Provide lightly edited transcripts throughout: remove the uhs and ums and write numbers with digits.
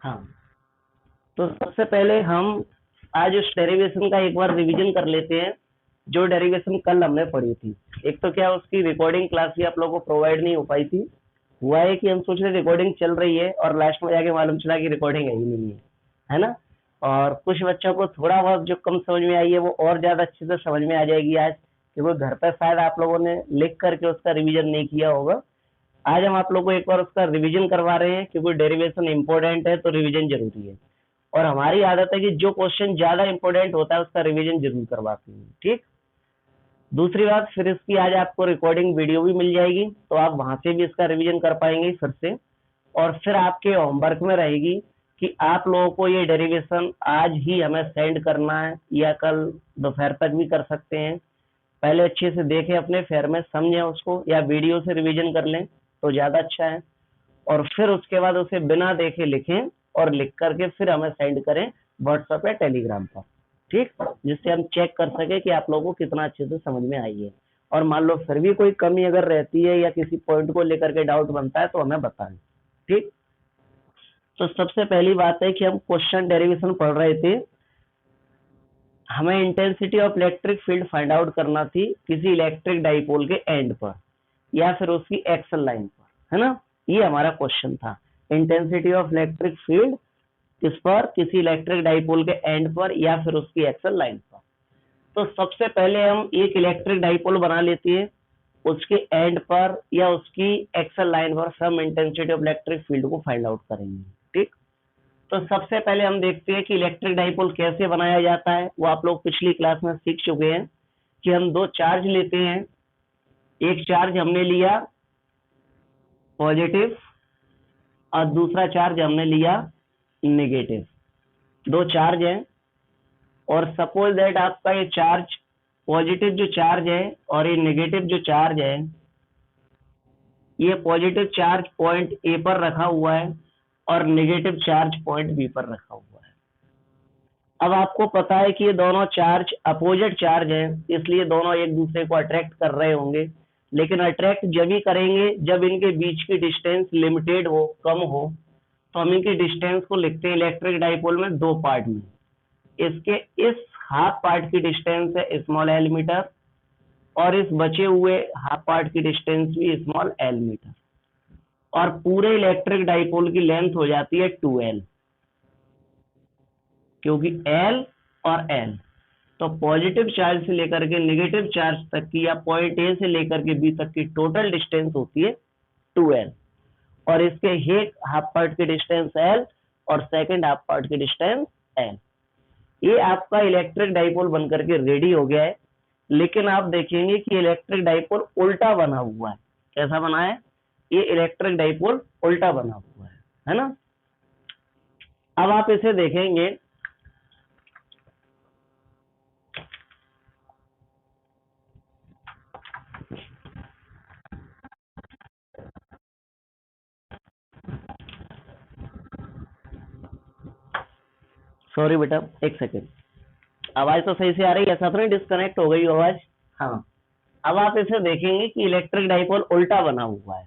हाँ, तो सबसे पहले हम आज उस डेरिवेशन का एक बार रिवीजन कर लेते हैं जो डेरिवेशन कल हमने पढ़ी थी। एक तो क्या उसकी रिकॉर्डिंग क्लास भी आप लोगों को प्रोवाइड नहीं हो पाई थी। हुआ है कि हम सोच रहे रिकॉर्डिंग चल रही है और लास्ट में जाके मालूम चला कि रिकॉर्डिंग है ही नहीं है ना। और कुछ बच्चों को थोड़ा बहुत जो कम समझ में आई है वो और ज्यादा अच्छे से समझ में आ जाएगी आज, क्योंकि घर पर शायद आप लोगों ने लिख करके उसका रिवीजन नहीं किया होगा। आज हम आप लोग को एक बार उसका रिवीजन करवा रहे हैं, क्योंकि डेरिवेशन इंपॉर्टेंट है तो रिवीजन जरूरी है। और हमारी आदत है कि जो क्वेश्चन ज्यादा इंपॉर्टेंट होता है उसका रिवीजन जरूर करवाते हैं, ठीक। दूसरी बात, फिर इसकी आज आपको रिकॉर्डिंग वीडियो भी मिल जाएगी, तो आप वहां से भी इसका रिवीजन कर पाएंगे फिर से। और फिर आपके होमवर्क में रहेगी कि आप लोगों को ये डेरिवेशन आज ही हमें सेंड करना है या कल दोपहर तक भी कर सकते हैं। पहले अच्छे से देखें, अपने फेयर में समझें उसको, या वीडियो से रिवीजन कर लें तो ज्यादा अच्छा है। और फिर उसके बाद उसे बिना देखे लिखें और लिख करके फिर हमें सेंड करें व्हाट्सएप या टेलीग्राम पर, ठीक, जिससे हम चेक कर सके कि आप लोगों को कितना अच्छे से समझ में आई है। और मान लो फिर भी कोई कमी अगर रहती है या किसी पॉइंट को लेकर के डाउट बनता है तो हमें बताएं, ठीक। तो सबसे पहली बात है कि हम क्वेश्चन डेरिवेशन पढ़ रहे थे। हमें intensity of electric field find out करना थी किसी इलेक्ट्रिक डाइपोल के एंड पर या फिर उसकी एक्सल लाइन पर, है ना। ये हमारा क्वेश्चन था, इंटेंसिटी ऑफ इलेक्ट्रिक फील्ड किस पर, किसी इलेक्ट्रिक डाइपोल के एंड पर या फिर उसकी एक्सल लाइन पर। तो सबसे पहले हम एक इलेक्ट्रिक डाइपोल बना लेते हैं, उसके एंड पर या उसकी एक्सल लाइन पर हम इंटेंसिटी ऑफ इलेक्ट्रिक फील्ड को फाइंड आउट करेंगे, ठीक। तो सबसे पहले हम देखते हैं कि इलेक्ट्रिक डाइपोल कैसे बनाया जाता है। वो आप लोग पिछली क्लास में सीख चुके हैं कि हम दो चार्ज लेते हैं। एक चार्ज हमने लिया पॉजिटिव और दूसरा चार्ज हमने लिया नेगेटिव। दो चार्ज है और सपोज दैट आपका ये चार्ज पॉजिटिव जो चार्ज है और ये नेगेटिव जो चार्ज है, ये पॉजिटिव चार्ज पॉइंट ए पर रखा हुआ है और नेगेटिव चार्ज पॉइंट बी पर रखा हुआ है। अब आपको पता है कि ये दोनों चार्ज अपोजिट चार्ज हैं, इसलिए दोनों एक दूसरे को अट्रैक्ट कर रहे होंगे। लेकिन अट्रैक्ट जब ही करेंगे जब इनके बीच की डिस्टेंस लिमिटेड हो, कम हो। तो हम इनकी डिस्टेंस को लिखते हैं इलेक्ट्रिक डाइपोल में दो पार्ट में। इसके इस हाफ पार्ट की डिस्टेंस है स्मॉल एल मीटर और इस बचे हुए हाफ पार्ट की डिस्टेंस भी स्मॉल एल मीटर। और पूरे इलेक्ट्रिक डाइपोल की लेंथ हो जाती है 2l, क्योंकि L और L तो पॉजिटिव चार्ज से लेकर के नेगेटिव चार्ज तक की या पॉइंट ए से लेकर के बी तक की टोटल डिस्टेंस होती है 2l। और इसके एक हाफ पार्ट की डिस्टेंस L और सेकंड हाफ पार्ट की डिस्टेंस L। ये आपका इलेक्ट्रिक डाइपोल बनकर के रेडी हो गया है। लेकिन आप देखेंगे कि इलेक्ट्रिक डाइपोल उल्टा बना हुआ है। कैसा बना है? ये इलेक्ट्रिक डाइपोल उल्टा बना हुआ है ना। अब आप इसे देखेंगे, सॉरी बेटा एक सेकेंड, आवाज तो सही से आ रही है, ऐसा तो नहीं डिस्कनेक्ट हो गई आवाज? हाँ। अब आप इसे देखेंगे कि इलेक्ट्रिक डाइपोल उल्टा बना हुआ है।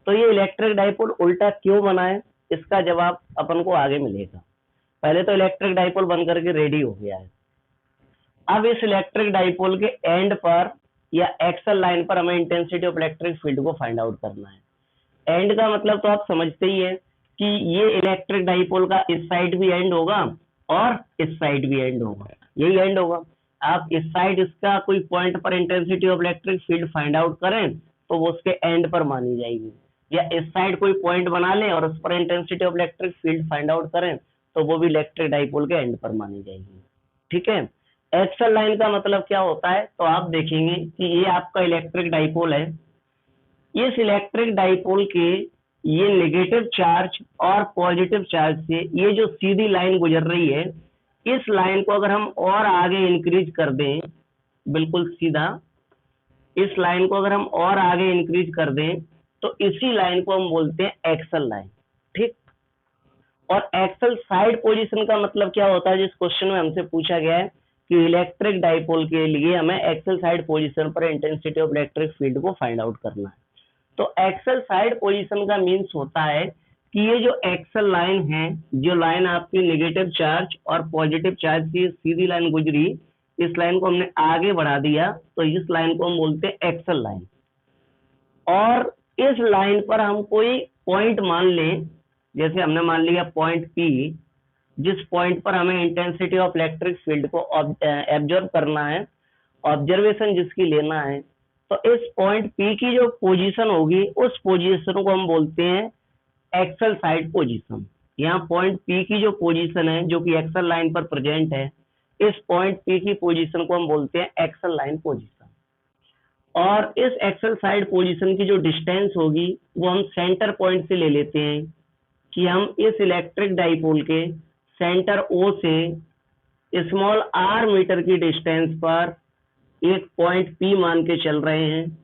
तो ये इलेक्ट्रिक डाइपोल उल्टा क्यों बना है, इसका जवाब अपन को आगे मिलेगा। पहले तो इलेक्ट्रिक डाइपोल बन करके रेडी हो गया है। अब इस इलेक्ट्रिक डाइपोल के एंड पर या एक्सल लाइन पर हमें इंटेंसिटी ऑफ इलेक्ट्रिक फील्ड को फाइंड आउट करना है। एंड का मतलब तो आप समझते ही है कि ये इलेक्ट्रिक डाइपोल का इस साइड भी एंड होगा और इस साइड भी एंड होगा, यही एंड होगा। आप इस साइड इसका कोई पॉइंट पर intensity of electric field find out करें तो वो उसके एंड पर मानी जाएगी, या इस साइड कोई पॉइंट बना लें और उस पर intensity of electric field find out करें तो वो भी इलेक्ट्रिक डाइपोल के एंड पर मानी जाएगी, ठीक है। एक्सल लाइन का मतलब क्या होता है, तो आप देखेंगे कि ये आपका इलेक्ट्रिक डाइपोल है। इस इलेक्ट्रिक डाइपोल के ये नेगेटिव चार्ज और पॉजिटिव चार्ज से ये जो सीधी लाइन गुजर रही है, इस लाइन को अगर हम और आगे इंक्रीज कर दें, बिल्कुल सीधा इस लाइन को अगर हम और आगे इंक्रीज कर दें तो इसी लाइन को हम बोलते हैं एक्सल लाइन, ठीक। और एक्सल साइड पोजीशन का मतलब क्या होता है, जिस क्वेश्चन में हमसे पूछा गया है कि इलेक्ट्रिक डाइपोल के लिए हमें एक्सल साइड पोजीशन पर इंटेंसिटी ऑफ इलेक्ट्रिक फील्ड को फाइंड आउट करना है। तो एक्सल साइड पोजीशन का मीन्स होता है कि ये जो एक्सल लाइन है, जो लाइन आपकी नेगेटिव चार्ज और पॉजिटिव चार्ज की सीधी लाइन गुजरी, इस लाइन को हमने आगे बढ़ा दिया, तो इस लाइन को हम बोलते हैं एक्सल लाइन। और इस लाइन पर हम कोई पॉइंट मान लें, जैसे हमने मान लिया पॉइंट P, जिस पॉइंट पर हमें इंटेंसिटी ऑफ इलेक्ट्रिक फील्ड को ऑब्जर्व करना है, ऑब्जर्वेशन जिसकी लेना है, तो इस पॉइंट P की जो पोजीशन होगी, उस पोजीशन को हम बोलते हैं एक्सल साइड पोजीशन। यहाँ पॉइंट P की जो पोजीशन है, जो कि एक्सल लाइन पर प्रेजेंट है, इस पॉइंट P की पोजीशन को हम बोलते हैं एक्सल लाइन पोजीशन। और इस एक्सल साइड पोजीशन की जो डिस्टेंस होगी, वो हम सेंटर पॉइंट से ले लेते हैं कि हम इस इलेक्ट्रिक डाइपोल के सेंटर O से स्मॉल r मीटर की डिस्टेंस पर एक पॉइंट P मान के चल रहे हैं,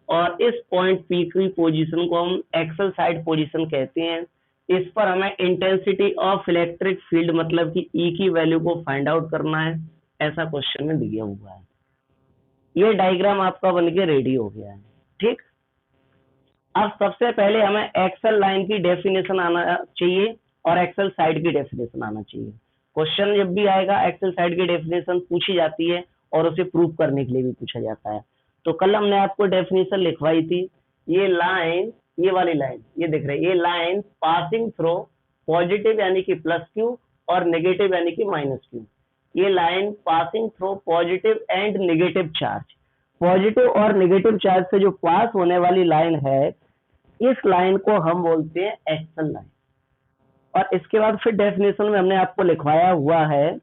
और इस पॉइंट P की पोजीशन को हम एक्सल साइड पोजीशन कहते हैं। इस पर हमें इंटेंसिटी ऑफ इलेक्ट्रिक फील्ड मतलब कि E की वैल्यू को फाइंड आउट करना है, ऐसा क्वेश्चन में दिया हुआ है। ये डायग्राम आपका बनके रेडी हो गया है, ठीक। अब सबसे पहले हमें एक्सल लाइन की डेफिनेशन आना चाहिए और एक्सल साइड की डेफिनेशन आना चाहिए। क्वेश्चन जब भी आएगा एक्सल साइड की डेफिनेशन पूछी जाती है और उसे प्रूव करने के लिए भी पूछा जाता है। तो कल हमने आपको डेफिनेशन लिखवाई थी, ये लाइन, ये वाली लाइन, ये दिख रही है, ये लाइन पासिंग थ्रू पॉजिटिव यानी कि प्लस क्यू और नेगेटिव यानी कि माइनस क्यू। ये line passing through positive and negative charge, positive और नेगेटिव चार्ज से जो पास होने वाली लाइन है, इस लाइन को हम बोलते हैं एक्सल लाइन। और इसके बाद फिर डेफिनेशन में हमने आपको लिखवाया हुआ है,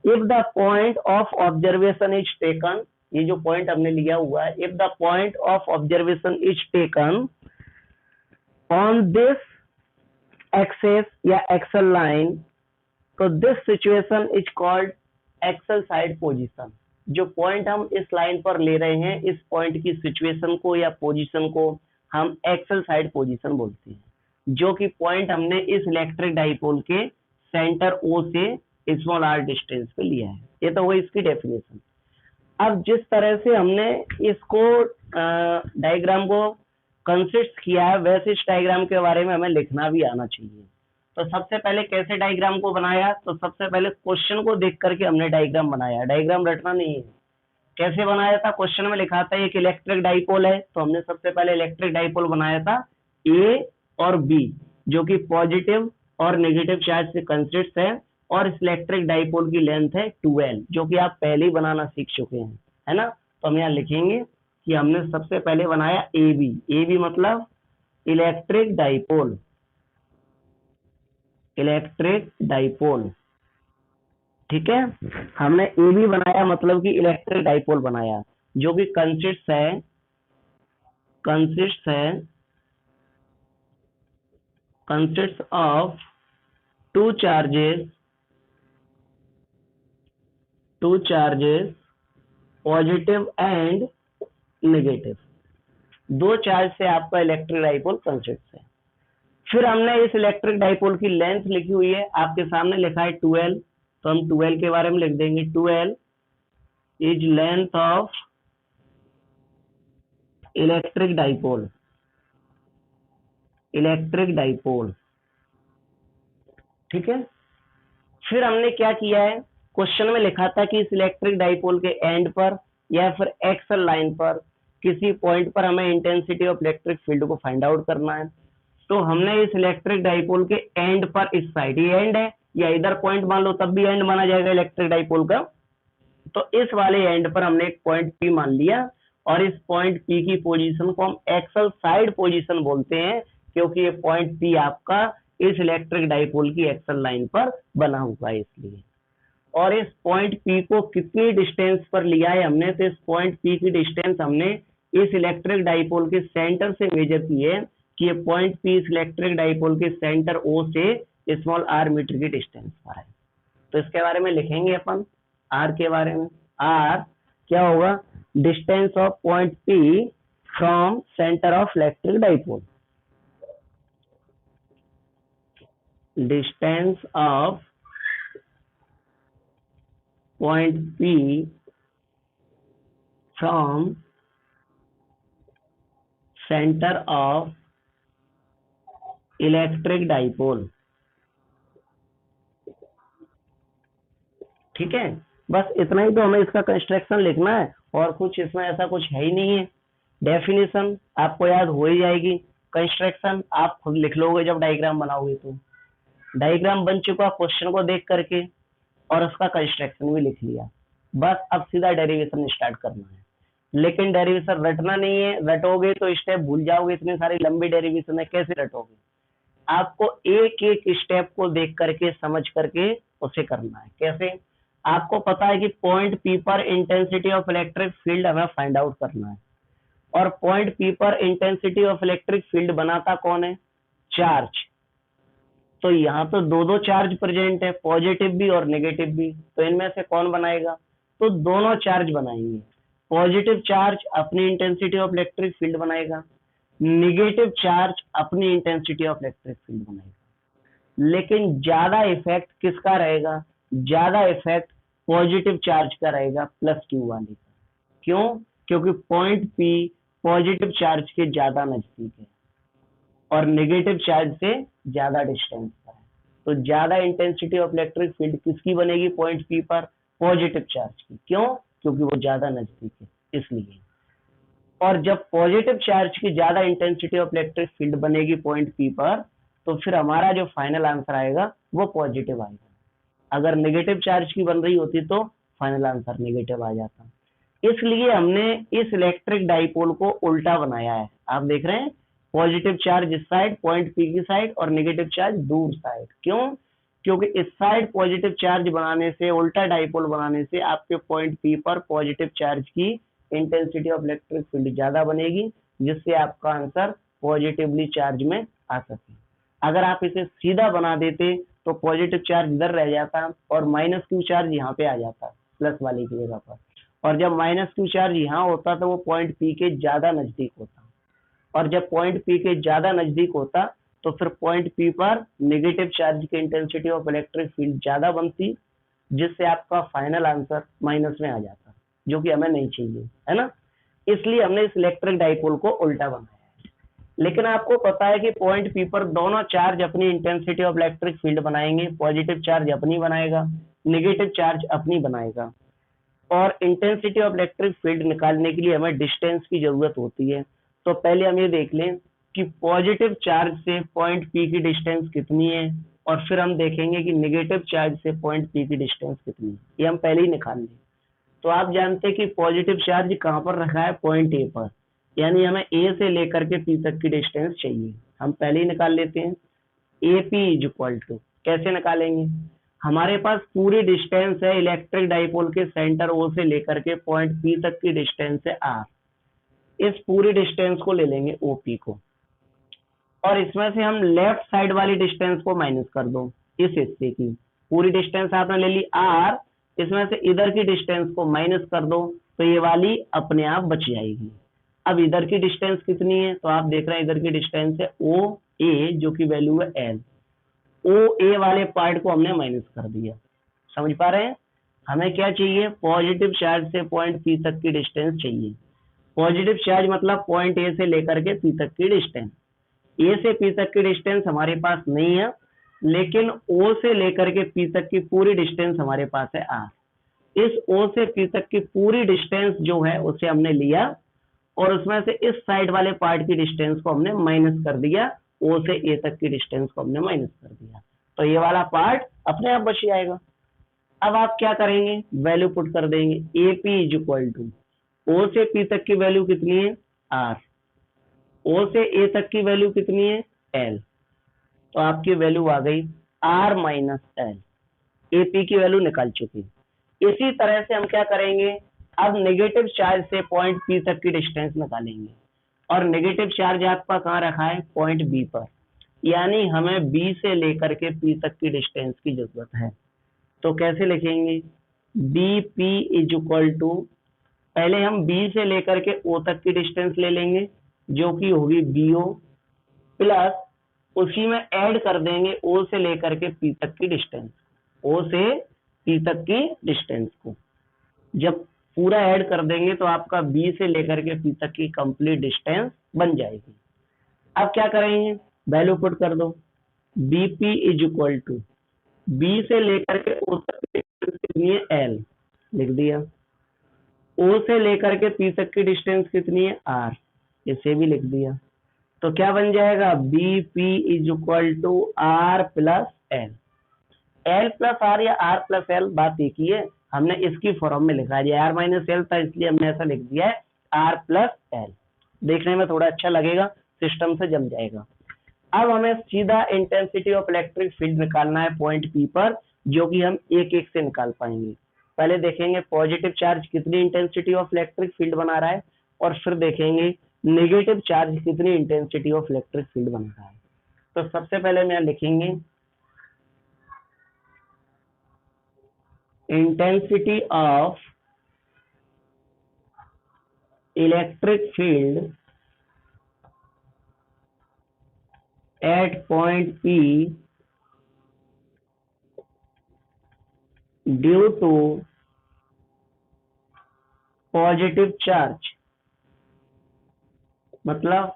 if the point of observation is taken, ये जो पॉइंट हमने लिया हुआ है, if the point of observation is taken on this axis या एक्सल लाइन, तो this situation is called axial side position. जो पॉइंट हम इस लाइन पर ले रहे हैं, इस पॉइंट की सिचुएशन को या पोजीशन को हम एक्सल साइड पोजीशन बोलते हैं, जो कि पॉइंट हमने इस इलेक्ट्रिक डाइपोल के सेंटर O से स्मॉल r डिस्टेंस पे लिया है। ये तो हुई इसकी डेफिनेशन। अब जिस तरह से हमने इसको डायग्राम को कंसिस्ट किया है, वैसे इस डायग्राम के बारे में हमें लिखना भी आना चाहिए। तो सबसे पहले कैसे डायग्राम को बनाया, तो सबसे पहले क्वेश्चन को देख करके हमने डायग्राम बनाया, डायग्राम रटना नहीं है। कैसे बनाया था, क्वेश्चन में लिखा था एक इलेक्ट्रिक डाइपोल है, तो हमने सबसे पहले इलेक्ट्रिक डाइपोल बनाया था A और B, जो कि पॉजिटिव और नेगेटिव चार्ज से कंसिस्ट है, और इस इलेक्ट्रिक डाइपोल की लेंथ है 2L, जो कि आप पहले ही बनाना सीख चुके हैं, है ना। तो हम यहाँ लिखेंगे कि हमने सबसे पहले बनाया AB, AB मतलब इलेक्ट्रिक डाइपोल, इलेक्ट्रिक डाइपोल, ठीक है। हमने AB बनाया मतलब कि इलेक्ट्रिक डाइपोल बनाया, जो कि consist of two charges positive and negative, दो चार्ज से आपका इलेक्ट्रिक डाइपोल कंसिस्ट है। फिर हमने इस इलेक्ट्रिक डाइपोल की लेंथ लिखी हुई है, आपके सामने लिखा है 2L, तो हम 2L के बारे में लिख देंगे, 2L is length of electric dipole, ठीक है। फिर हमने क्या किया है, क्वेश्चन में लिखा था कि इस इलेक्ट्रिक डाइपोल के एंड पर या फिर एक्सल लाइन पर किसी पॉइंट पर हमें इंटेंसिटी ऑफ इलेक्ट्रिक फील्ड को फाइंड आउट करना है। तो हमने इस इलेक्ट्रिक डाइपोल के एंड पर, इस साइड ये एंड है, या इधर पॉइंट मान लो तब भी एंड माना जाएगा इलेक्ट्रिक डाइपोल का, तो इस वाले एंड पर हमने एक पॉइंट P मान लिया, और इस पॉइंट P की पोजीशन को हम एक्सल साइड पोजीशन बोलते हैं, क्योंकि ये पॉइंट P आपका इस इलेक्ट्रिक डाइपोल की एक्सल लाइन पर बना हुआ है इसलिए। और इस पॉइंट P को कितनी डिस्टेंस पर लिया है हमने, तो इस पॉइंट P की डिस्टेंस हमने इस इलेक्ट्रिक डाइपोल के सेंटर से मेजर की है, कि ये पॉइंट P इस इलेक्ट्रिक डाइपोल के सेंटर O से स्मॉल r मीटर की डिस्टेंस पर है। तो इसके बारे में लिखेंगे अपन r के बारे में, r क्या होगा, distance of point P from centre of electric dipole, distance of point P from centre of electric dipole. ठीक है, बस इतना ही तो हमें इसका कंस्ट्रक्शन लिखना है, और कुछ इसमें ऐसा कुछ है ही नहीं है। डेफिनेशन आपको याद हो ही जाएगी, कंस्ट्रक्शन आप खुद लिख लोगे जब डायग्राम बनाओगे। तो डायग्राम बन चुका क्वेश्चन को देख करके, और उसका कंस्ट्रक्शन भी लिख लिया। बस अब सीधा डेरिवेशन स्टार्ट करना है, लेकिन डेरिवेशन रटना नहीं है, रटोगे तो स्टेप भूल जाओगे, इतनी सारी लंबी डेरिवेशन है, कैसे रटोगे। आपको एक एक स्टेप को देख करके समझ करके उसे करना है। कैसे, आपको पता है कि पॉइंट पी पर इंटेंसिटी ऑफ इलेक्ट्रिक फील्ड हमें फाइंड आउट करना है, और पॉइंट पी पर इंटेंसिटी ऑफ इलेक्ट्रिक फील्ड बनाता कौन है, चार्ज। तो यहाँ तो दो दो चार्ज प्रेजेंट है, पॉजिटिव भी और नेगेटिव भी, तो इनमें से कौन बनाएगा, तो दोनों चार्ज बनाएंगे। पॉजिटिव चार्ज अपनी इंटेंसिटी ऑफ इलेक्ट्रिक फील्ड बनाएगा, नेगेटिव चार्ज अपनी इंटेंसिटी ऑफ इलेक्ट्रिक फील्ड बनाएगा। लेकिन ज्यादा इफेक्ट किसका रहेगा, ज्यादा इफेक्ट पॉजिटिव चार्ज का रहेगा, प्लस क्यू वाले का। क्यों, क्योंकि पॉइंट पी पॉजिटिव चार्ज के ज्यादा नजदीक है और नेगेटिव चार्ज से ज्यादा डिस्टेंस पर है। तो ज्यादा इंटेंसिटी ऑफ इलेक्ट्रिक फील्ड किसकी बनेगी पॉइंट पी पर, पॉजिटिव चार्ज की। क्यों, क्योंकि वो ज्यादा नजदीक है इसलिए। और जब पॉजिटिव चार्ज की ज्यादा इंटेंसिटी ऑफ इलेक्ट्रिक फील्ड बनेगी पॉइंट पी पर, तो फिर हमारा जो फाइनल आंसर आएगा वो पॉजिटिव आएगा। अगर नेगेटिव चार्ज की बन रही होती तो फाइनल आंसर नेगेटिव आ जाता। इसलिए हमने इस इलेक्ट्रिक डाइपोल को उल्टा बनाया है। आप देख रहे हैं, पॉजिटिव चार्ज इस साइड पॉइंट पी की साइड और नेगेटिव चार्ज दूर साइड। क्यों, क्योंकि इस साइड पॉजिटिव चार्ज बनाने से, उल्टा डाइपोल बनाने से आपके पॉइंट पी पर पॉजिटिव चार्ज की इंटेंसिटी ऑफ इलेक्ट्रिक फील्ड ज्यादा बनेगी, जिससे आपका आंसर पॉजिटिवली चार्ज में आ सके। अगर आप इसे सीधा बना देते तो पॉजिटिव चार्ज इधर रह जाता और माइनस क्यू चार्ज यहाँ पे आ जाता प्लस वाली की जगह पर, और जब माइनस क्यू चार्ज यहाँ होता तो वो पॉइंट पी के ज्यादा नजदीक होता, और जब पॉइंट पी के ज्यादा नजदीक होता तो फिर पॉइंट पी पर नेगेटिव चार्ज की इंटेंसिटी ऑफ इलेक्ट्रिक फील्ड ज्यादा बनती, जिससे आपका फाइनल आंसर माइनस में आ जाता, जो कि हमें नहीं चाहिए, है ना। इसलिए हमने इस इलेक्ट्रिक डाइपोल को उल्टा बनाया है। लेकिन आपको पता है कि पॉइंट पी पर दोनों चार्ज अपनी इंटेंसिटी ऑफ इलेक्ट्रिक फील्ड बनाएंगे, पॉजिटिव चार्ज अपनी बनाएगा, नेगेटिव चार्ज अपनी बनाएगा। और इंटेंसिटी ऑफ इलेक्ट्रिक फील्ड निकालने के लिए हमें डिस्टेंस की जरूरत होती है। तो पहले हम ये देख लें कि पॉजिटिव चार्ज से पॉइंट पी की डिस्टेंस कितनी है, और फिर हम देखेंगे कि नेगेटिव चार्ज से पॉइंट पी की डिस्टेंस कितनी है, ये हम पहले ही निकाल लें। तो आप जानते हैं कि पॉजिटिव चार्ज कहाँ पर रखा है, पॉइंट ए पर, यानी हमें ए से लेकर के पी तक की डिस्टेंस चाहिए। हम पहले ही निकाल लेते हैं। A P is equal to, कैसे निकालेंगे, हमारे पास पूरी डिस्टेंस है इलेक्ट्रिक डाइपोल के सेंटर ओ से लेकर के पॉइंट पी तक की डिस्टेंस है आर। इस पूरी डिस्टेंस को ले लेंगे ओपी को, और इसमें से हम लेफ्ट साइड वाली डिस्टेंस को माइनस कर दो। इस हिस्से की पूरी डिस्टेंस आपने ले ली आर, इसमें से इधर की डिस्टेंस को माइनस कर दो, तो ये वाली अपने आप बच जाएगी। अब इधर की डिस्टेंस कितनी है, तो आप देख रहे हैं इधर की डिस्टेंस है ओ ए, जो की वैल्यू है एल। ओ ए वाले पार्ट को हमने माइनस कर दिया। समझ पा रहे हैं, हमें क्या चाहिए, पॉजिटिव चार्ज से पॉइंट पी तक की डिस्टेंस चाहिए। पॉजिटिव चार्ज मतलब पॉइंट ए से लेकर के पी तक की डिस्टेंस। ए से पी तक की डिस्टेंस हमारे पास नहीं है, लेकिन ओ से लेकर के पी तक की पूरी डिस्टेंस हमारे पास है आर। इस ओ से पी तक की पूरी डिस्टेंस जो है उसे हमने लिया, और उसमें से इस साइड वाले पार्ट की डिस्टेंस को हमने माइनस कर दिया, ओ से ए तक की डिस्टेंस को हमने माइनस कर दिया, तो ये वाला पार्ट अपने आप बच जाएगा। अब आप क्या करेंगे, वैल्यू पुट कर देंगे। A P is equal to, O से पी तक की वैल्यू कितनी है आर, ओ से ए तक की वैल्यू कितनी है एल, तो आपकी वैल्यू आ गई R minus L. A P की वैल्यू निकाल चुकी। इसी तरह से हम क्या करेंगे, अब नेगेटिव चार्ज से पॉइंट पी तक की डिस्टेंस निकालेंगे, और नेगेटिव चार्ज आपका कहाँ रखा है, पॉइंट बी पर, यानी हमें बी से लेकर के पी तक की डिस्टेंस की जरूरत है। तो कैसे लिखेंगे, D P is equal to, पहले हम बी से लेकर के ओ तक की डिस्टेंस ले लेंगे, जो कि होगी बी ओ, प्लस उसी में ऐड कर देंगे ओ से लेकर के पी तक की डिस्टेंस, ओ से पी तक की डिस्टेंस को जब पूरा ऐड कर देंगे तो आपका बी से लेकर के पी तक की कंप्लीट डिस्टेंस बन जाएगी। अब क्या करेंगे, वैल्यू पुट कर दो। BP is equal to B से लेकर के ओ तक की डिस्टेंस कितनी है, एल, लिख दिया। ओ से लेकर के पी तक की डिस्टेंस कितनी है, आर, इसे भी लिख दिया। तो क्या बन जाएगा, B P is equal to R plus L. L plus R या आर प्लस एल बात एक ही है, हमने इसकी फॉर्म में लिखा है, आर माइनस एल था इसलिए हमने ऐसा लिख दिया है आर प्लस एल। देखने में थोड़ा अच्छा लगेगा, सिस्टम से जम जाएगा। अब हमें सीधा इंटेंसिटी ऑफ इलेक्ट्रिक फील्ड निकालना है पॉइंट पी पर, जो कि हम एक एक से निकाल पाएंगे। पहले देखेंगे पॉजिटिव चार्ज कितनी इंटेंसिटी ऑफ इलेक्ट्रिक फील्ड बना रहा है, और फिर देखेंगे नेगेटिव चार्ज कितनी इंटेंसिटी ऑफ इलेक्ट्रिक फील्ड बना रहा है। तो सबसे पहले हम यहाँ लिखेंगे intensity of electric field at point P due to positive charge. मतलब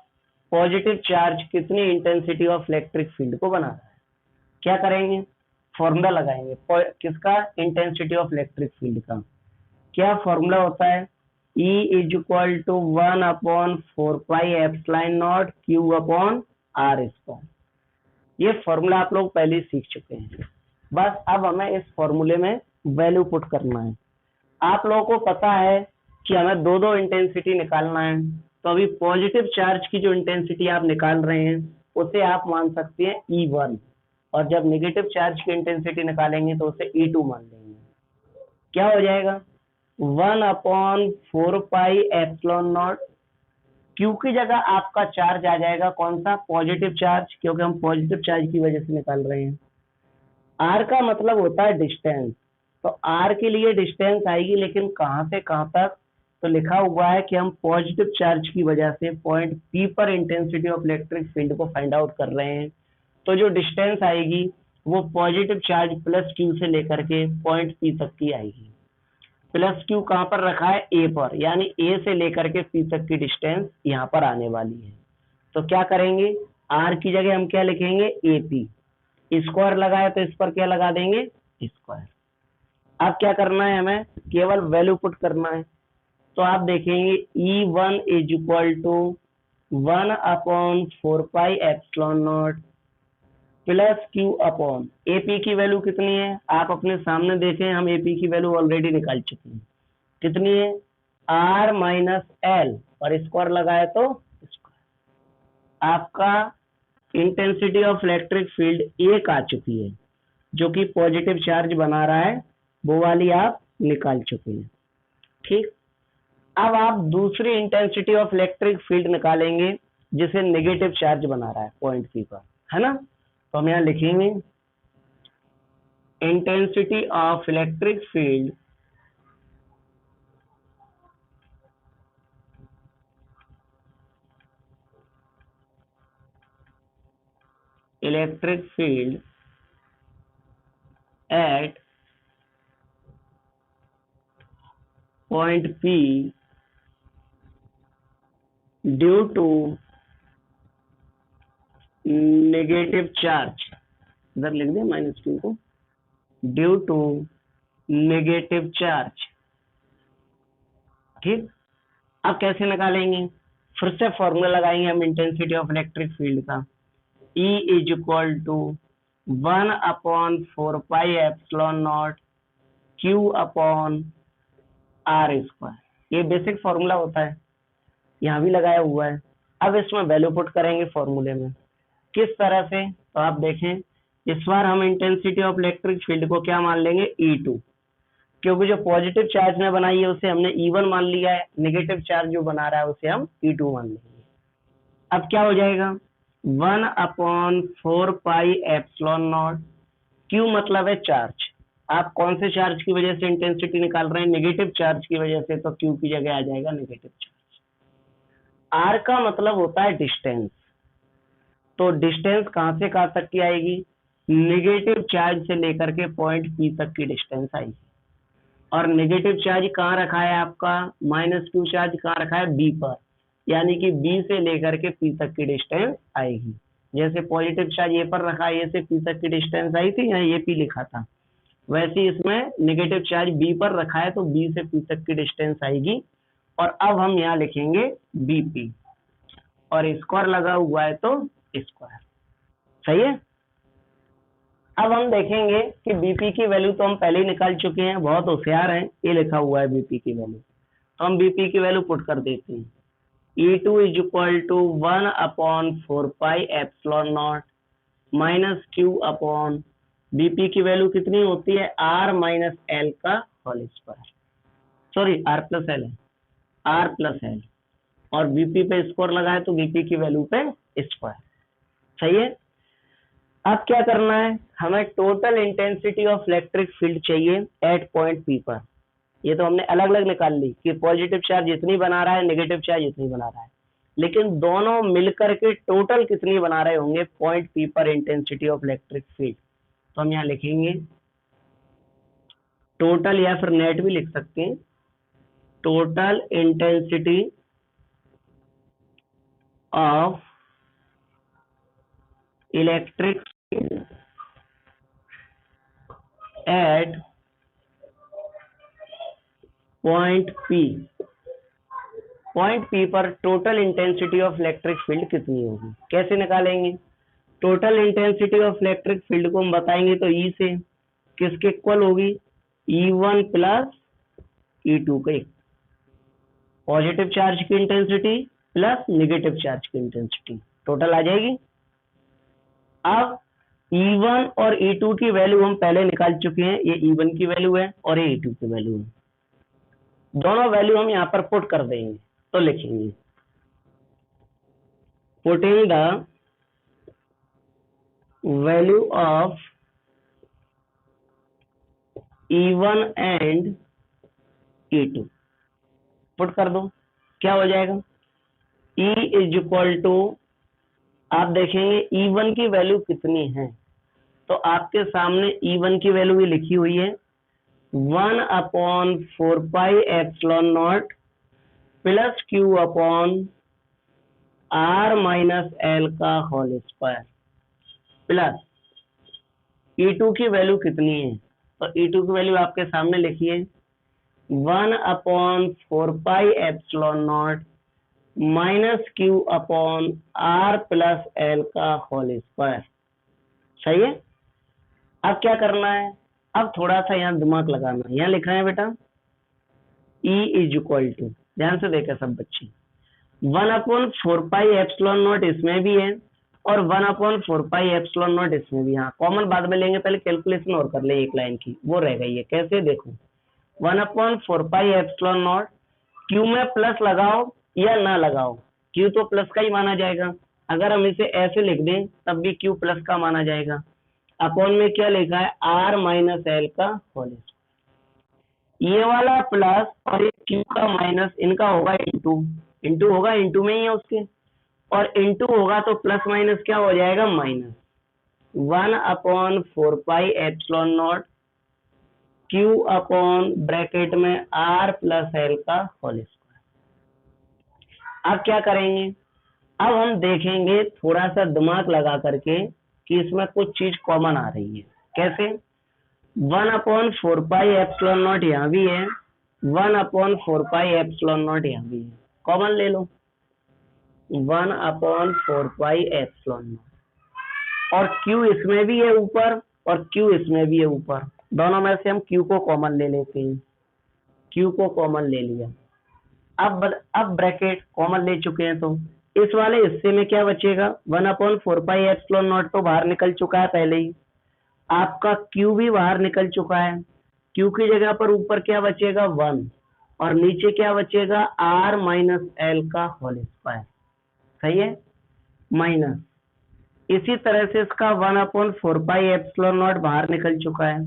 पॉजिटिव चार्ज कितनी इंटेंसिटी ऑफ इलेक्ट्रिक फील्ड को बना रहा है। क्या करेंगे, फॉर्मूला लगाएंगे किसका, इंटेंसिटी ऑफ इलेक्ट्रिक फील्ड का। क्या फॉर्मूला होता है, E is equal to 1/4πε0 Q upon R square. ये फॉर्मूला आप लोग पहले ही सीख चुके हैं, बस अब हमें इस फॉर्मूले में वैल्यू पुट करना है। आप लोगों को पता है कि हमें दो दो इंटेंसिटी निकालना है, तो अभी पॉजिटिव चार्ज की जो इंटेंसिटी आप निकाल रहे हैं उसे आप मान सकते हैं E1, और जब नेगेटिव चार्ज की इंटेंसिटी निकालेंगे तो उसे E2 मान लेंगे। क्या हो जाएगा, 1/4πε0। Q की जगह आपका चार्ज आ जाएगा कौन सा, पॉजिटिव चार्ज, क्योंकि हम पॉजिटिव चार्ज की वजह से निकाल रहे हैं। R का मतलब होता है डिस्टेंस, तो R के लिए डिस्टेंस आएगी, लेकिन कहां से कहां तक, तो लिखा हुआ है कि हम पॉजिटिव चार्ज की वजह से पॉइंट P पर इंटेंसिटी ऑफ इलेक्ट्रिक फील्ड को फाइंड आउट कर रहे हैं। तो जो डिस्टेंस आएगी वो पॉजिटिव चार्ज प्लस Q से लेकर के पॉइंट P तक की आएगी। प्लस Q कहां पर रखा है, A पर, यानी A से लेकर के P तक की डिस्टेंस यहाँ पर आने वाली है। तो क्या करेंगे, R की जगह हम क्या लिखेंगे, AP, स्क्वायर लगाए तो इस पर क्या लगा देंगे, स्क्वायर। अब क्या करना है, हमें केवल वैल्यू पुट करना है। तो आप देखेंगे E1 is equal to 1/4πε0 plus Q upon AP की वैल्यू कितनी है, आप अपने सामने देखें, हम AP की वैल्यू ऑलरेडी निकाल चुके हैं। कितनी है, R माइनस एल, और स्क्वायर लगाए तो स्क्वायर। आपका इंटेंसिटी ऑफ इलेक्ट्रिक फील्ड एक आ चुकी है, जो कि पॉजिटिव चार्ज बना रहा है, वो वाली आप निकाल चुके हैं। ठीक, अब आप दूसरी इंटेंसिटी ऑफ इलेक्ट्रिक फील्ड निकालेंगे जिसे नेगेटिव चार्ज बना रहा है पॉइंट पी पर, है ना। तो हम यहाँ लिखेंगे intensity of electric field at point P due to negative charge, इधर लिख दें -Q को, ड्यू टू नेगेटिव चार्ज। ठीक, अब कैसे निकालेंगे, फिर से फॉर्मूला लगाएंगे हम इंटेंसिटी ऑफ इलेक्ट्रिक फील्ड का। E is equal to 1/4πε0 Q upon R square. ये बेसिक फॉर्मूला होता है, यहाँ भी लगाया हुआ है। अब इसमें वैल्यू पुट करेंगे फॉर्मूले में, किस तरह से, तो आप देखें, इस बार हम इंटेंसिटी ऑफ इलेक्ट्रिक फील्ड को क्या मान लेंगे, E2, क्योंकि जो पॉजिटिव चार्ज ने बनाई है उसे हमने E1 मान लिया है, नेगेटिव चार्ज जो बना रहा है उसे हम E2 मान लेंगे। अब क्या हो जाएगा, 1/4πε0, Q मतलब है चार्ज, आप कौन से चार्ज की वजह से इंटेंसिटी निकाल रहे हैं, नेगेटिव चार्ज की वजह से, तो Q की जगह आ जाएगा नेगेटिव चार्ज। R का मतलब होता है डिस्टेंस, तो डिस्टेंस कहां से कहां तक की आएगी, नेगेटिव चार्ज से लेकर के पॉइंट P तक की डिस्टेंस आएगी। और नेगेटिव चार्ज कहाँ रखा है आपका, -Q चार्ज कहाँ रखा है, B पर, यानी कि B से लेकर के P तक की डिस्टेंस आएगी। जैसे पॉजिटिव चार्ज ए पर रखा है, ए से पी तक की डिस्टेंस आई थी, यहाँ ए पी लिखा था, वैसे ही इसमें नेगेटिव चार्ज बी पर रखा है तो बी से पी तक की डिस्टेंस आएगी। और अब हम यहाँ लिखेंगे बीपी, और स्क्वायर लगा हुआ है तो स्क्वायर। सही है। अब हम देखेंगे कि बीपी की वैल्यू तो हम पहले ही निकाल चुके हैं, बहुत होशियार हैं, ये लिखा हुआ है बीपी की वैल्यू, तो हम बीपी की वैल्यू पुट कर देते हैं। E2 is equal to 1/4πε0 minus Q upon BP की वैल्यू कितनी होती है, R माइनस एल का whole square, sorry R plus L है, R प्लस एल, और बीपी पे स्क्वायर लगाए तो बीपी की वैल्यू पे स्क्वायर। सही है। अब क्या करना है, हमें total intensity of electric field चाहिए एट पॉइंट पी पर। ये तो हमने अलग अलग निकाल ली कि पॉजिटिव चार्ज इतनी बना रहा है, नेगेटिव चार्ज इतनी बना रहा है, लेकिन दोनों मिलकर के टोटल कितनी बना रहे होंगे पॉइंट पी पर इंटेंसिटी ऑफ इलेक्ट्रिक फील्ड। तो हम यहाँ लिखेंगे टोटल, या फिर नेट भी लिख सकते हैं, total intensity of electric field at point P. Point P पर total intensity of electric field कितनी होगी, कैसे निकालेंगे। Total intensity of electric field को हम बताएंगे तो ई से किसके इक्वल होगी, E1 प्लस E2 के, पॉजिटिव चार्ज की इंटेंसिटी प्लस नेगेटिव चार्ज की इंटेंसिटी टोटल आ जाएगी। अब E1 और E2 की वैल्यू हम पहले निकाल चुके हैं, ये E1 की वैल्यू है और ये E2 की वैल्यू है, दोनों वैल्यू हम यहाँ पर पुट कर देंगे। तो लिखेंगे putting the value of E1 and E2 put कर दो, क्या हो जाएगा, E इज इक्वल टू, आप देखेंगे E1 की वैल्यू कितनी है, तो आपके सामने E1 की वैल्यू ये लिखी हुई है 1/4πε0 plus Q upon R minus L का होल स्क्वायर, प्लस E2 की वैल्यू कितनी है, तो E2 की वैल्यू आपके सामने लिखिए 1/4πε0 minus Q upon R plus L का होल स्क्वायर। सही है। अब क्या करना है, अब थोड़ा सा यहाँ दिमाग लगाना, यहाँ लिख रहे हैं बेटा E इज इक्वल टू, ध्यान से देखा सब बच्चे, 1/4πε0 इसमें भी है और 1/4πε0 इसमें भी, हाँ कॉमन बाद में लेंगे, पहले कैलकुलेशन और कर ले एक लाइन की, वो रह गई है, कैसे देखो 1/4πε0, क्यू में प्लस लगाओ या ना लगाओ, क्यू तो प्लस का ही माना जाएगा, अगर हम इसे ऐसे लिख दें तब भी क्यू प्लस का माना जाएगा, अपॉन में क्या लिखा है R माइनस एल का होल, ये वाला प्लस और ये क्यू का माइनस, इनका होगा इंटू, इंटू होगा इंटू में ही है उसके, और इंटू होगा तो प्लस माइनस क्या हो जाएगा माइनस, 1/4πε0 क्यू अपॉन ब्रैकेट में R प्लस एल का होल स्क्वायर। अब क्या करेंगे, अब हम देखेंगे थोड़ा सा दिमाग लगा करके कि इसमें कुछ चीज कॉमन आ रही है, कैसे, 1/4πε0 यहाँ भी है, 1/4πε0 यहाँ भी है, कॉमन ले लो 1/4πε0, और Q इसमें भी है ऊपर और Q इसमें भी है ऊपर, दोनों में से हम Q को कॉमन ले लेते हैं, Q को कॉमन ले लिया, अब ब्रैकेट कॉमन ले चुके हैं तो इस वाले हिस्से में क्या बचेगा, 1/4πε0 तो बाहर निकल चुका है पहले ही, आपका Q भी बाहर निकल चुका है, Q की जगह पर ऊपर क्या बचेगा 1 और नीचे क्या बचेगा R माइनस एल का होल स्क्वायर। सही है, माइनस, इसी तरह से इसका 1/4πε0 बाहर निकल चुका है,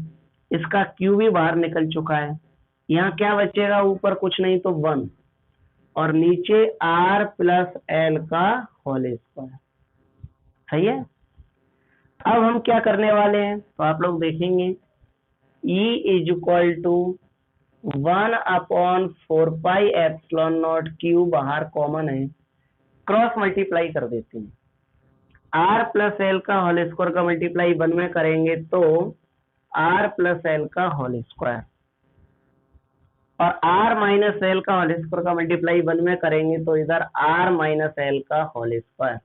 इसका Q भी बाहर निकल चुका है, यहाँ क्या बचेगा ऊपर कुछ नहीं तो 1 और नीचे R प्लस एल का होल स्क्वायर। सही है। अब हम क्या करने वाले हैं, तो आप लोग देखेंगे E is equal to 1/4πε0 Q बाहर कॉमन है, क्रॉस मल्टीप्लाई कर देते हैं, आर प्लस एल का होल स्क्वायर का मल्टीप्लाई 1 में करेंगे तो आर प्लस एल का होल स्क्वायर, और आर माइनस एल का होल स्क्वायर का मल्टीप्लाई 1 में करेंगे तो इधर आर माइनस एल का होल स्क्वायर।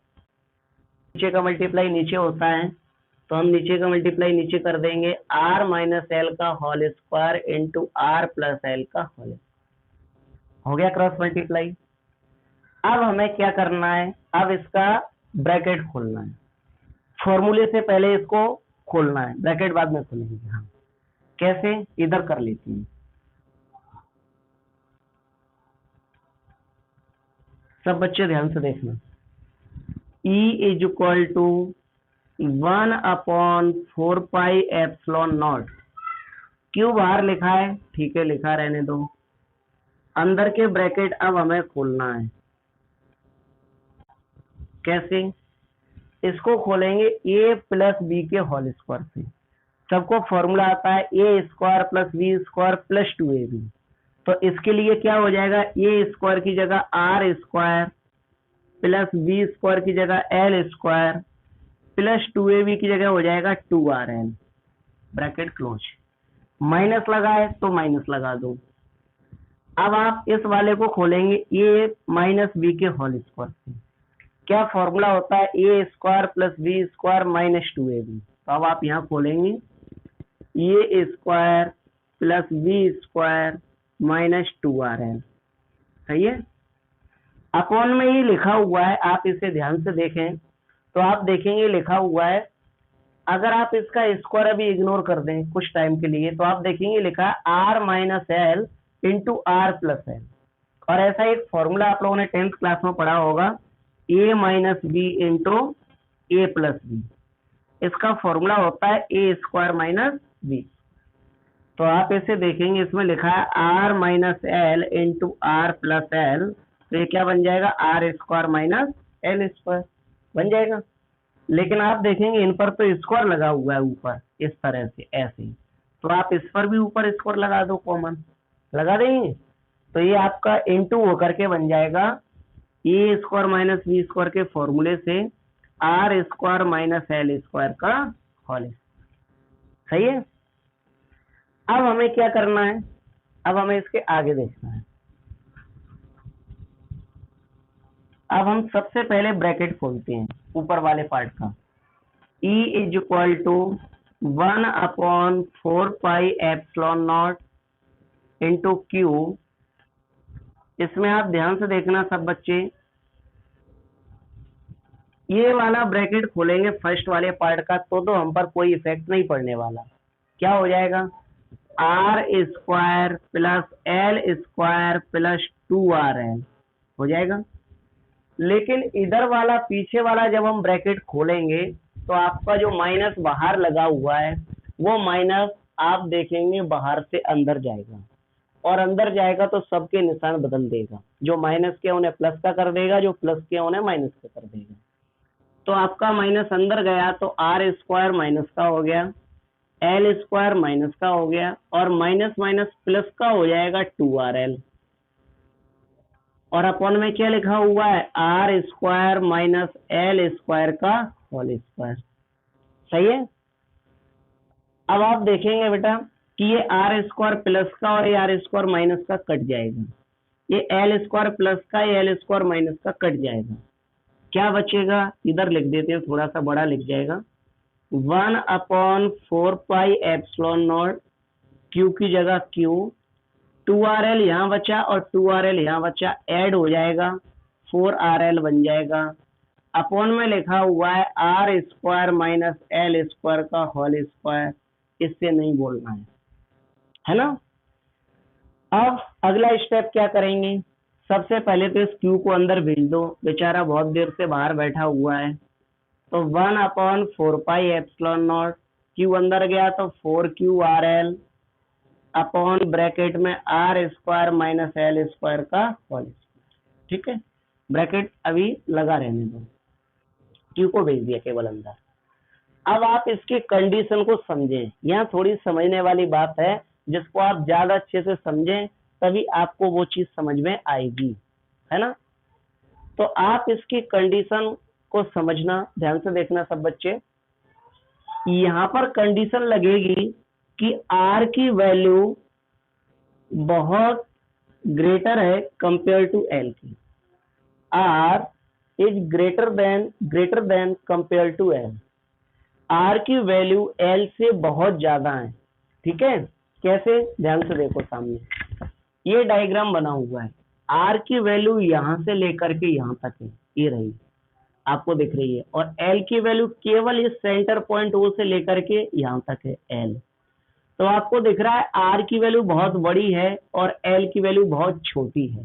नीचे का मल्टीप्लाई नीचे होता है तो हम नीचे का मल्टीप्लाई नीचे कर देंगे, आर माइनस एल का whole square into R plus L का होल, हो गया क्रॉस मल्टीप्लाई। अब हमें क्या करना है, अब इसका ब्रैकेट खोलना है, फॉर्मूले से पहले इसको खोलना है, ब्रैकेट बाद में खोलेंगे हम। कैसे, इधर कर लेते हैं। सब बच्चे ध्यान से देखना, E इज इक्वल टू 1/4πε0। क्यों बाहर लिखा है, ठीक है लिखा रहने दो। अंदर के ब्रैकेट अब हमें खोलना है। कैसे, इसको खोलेंगे a प्लस बी के होल स्क्वायर से। सबको फॉर्मूला आता है A square plus B square plus 2ab। तो इसके लिए क्या हो जाएगा, ए स्क्वायर की जगह R square plus B square की जगह एल स्क्वायर प्लस 2ab की जगह हो जाएगा 2rl, ब्रैकेट क्लोज। माइनस लगाए तो माइनस लगा दो। अब आप इस वाले को खोलेंगे ए माइनस बी के होल स्क्वायर से। क्या फॉर्मूला होता है, A square plus B square minus 2ab। तो अब आप यहाँ खोलेंगे A square plus B square minus 2rl, सही है। अकाउंट में ये लिखा हुआ है, आप इसे ध्यान से देखें तो आप देखेंगे लिखा हुआ है, अगर आप इसका स्क्वायर अभी इग्नोर कर दें कुछ टाइम के लिए तो आप देखेंगे लिखा है R minus L into R plus L. और ऐसा एक फॉर्मूला आप लोगों ने 10th क्लास में पढ़ा होगा, ए माइनस बी इंटू ए प्लस बी। इसका फॉर्मूला होता है ए स्क्वायर माइनस बी। तो आप इसे देखेंगे, इसमें लिखा है R minus L into R plus L, तो ये क्या बन जाएगा, R square minus L square बन जाएगा। लेकिन आप देखेंगे इन पर तो स्क्वायर लगा हुआ है ऊपर, इस तरह से ऐसे, तो आप इस पर भी ऊपर स्क्वायर लगा दो, कॉमन लगा देंगे तो ये आपका इनटू होकर के बन जाएगा A square minus B square के फॉर्मूले से R square minus L square का होल, सही है। अब हमें क्या करना है, अब हमें इसके आगे देखना है। अब हम सबसे पहले ब्रैकेट खोलते हैं ऊपर वाले पार्ट का, E is equal to 1/4πε0 into Q. इसमें आप ध्यान से देखना सब बच्चे, ये वाला ब्रैकेट खोलेंगे फर्स्ट वाले पार्ट का तो हम पर कोई इफेक्ट नहीं पड़ने वाला। क्या हो जाएगा, R square plus L square plus 2rl हो जाएगा। लेकिन इधर वाला पीछे वाला जब हम ब्रैकेट खोलेंगे तो आपका जो माइनस बाहर लगा हुआ है वो माइनस आप देखेंगे बाहर से अंदर जाएगा, और अंदर जाएगा तो सबके निशान बदल देगा, जो माइनस के उन्हें प्लस का कर देगा, जो प्लस के उन्हें माइनस का कर देगा। तो आपका माइनस अंदर गया तो आर स्क्वायर माइनस का हो गया, एल स्क्वायर माइनस का हो गया, और माइनस माइनस प्लस का हो जाएगा 2rl। और अपॉन में क्या लिखा हुआ है, R square minus L square का होल स्क्वायर, सही है। अब आप देखेंगे बेटा कि ये आर स्क्वायर प्लस का और ये आर स्क्वायर माइनस का कट जाएगा, ये एल स्क्वायर प्लस का ये एल स्क्वायर माइनस का कट जाएगा। क्या बचेगा, इधर लिख देते हैं, थोड़ा सा बड़ा लिख जाएगा, 1/4πε0 क्यू की जगह क्यू, 2rl यहाँ बचा और 2rl यहाँ बचा, ऐड हो जाएगा 4rl बन जाएगा। अपॉन में लिखा हुआ है R square minus L square का होल स्क्वायर, इससे नहीं बोलना है ना। अब अगला स्टेप क्या करेंगे, सबसे पहले तो इस क्यू को अंदर भेज दो, बेचारा बहुत देर से बाहर बैठा हुआ है। तो 1/4πε0 क्यू अंदर गया तो 4qrl अपॉन ब्रैकेट में R square minus L square का होल स्क्वायर, ठीक है। ब्रैकेट अभी लगा रहने दो, क्यू को भेज दिया केवल अंदर। अब आप इसकी कंडीशन को समझें, यहाँ थोड़ी समझने वाली बात है, जिसको आप ज्यादा अच्छे से समझें तभी आपको वो चीज समझ में आएगी, है ना। तो आप इसकी कंडीशन इसको समझना, ध्यान से देखना सब बच्चे। यहाँ पर कंडीशन लगेगी कि आर की वैल्यू बहुत ग्रेटर है कंपेयर टू एल की, R is greater than compare to L, R की वैल्यू एल से बहुत ज्यादा है। ठीक है, कैसे, ध्यान से देखो सामने ये डायग्राम बना हुआ है, आर की वैल्यू यहां से लेकर के यहां तक है, ये रही आपको दिख रही है, और एल की वैल्यू केवल इस सेंटर पॉइंट ओ से लेकर के यहां तक है एल। तो आपको दिख रहा है आर की वैल्यू बहुत बड़ी है और एल की वैल्यू बहुत छोटी है।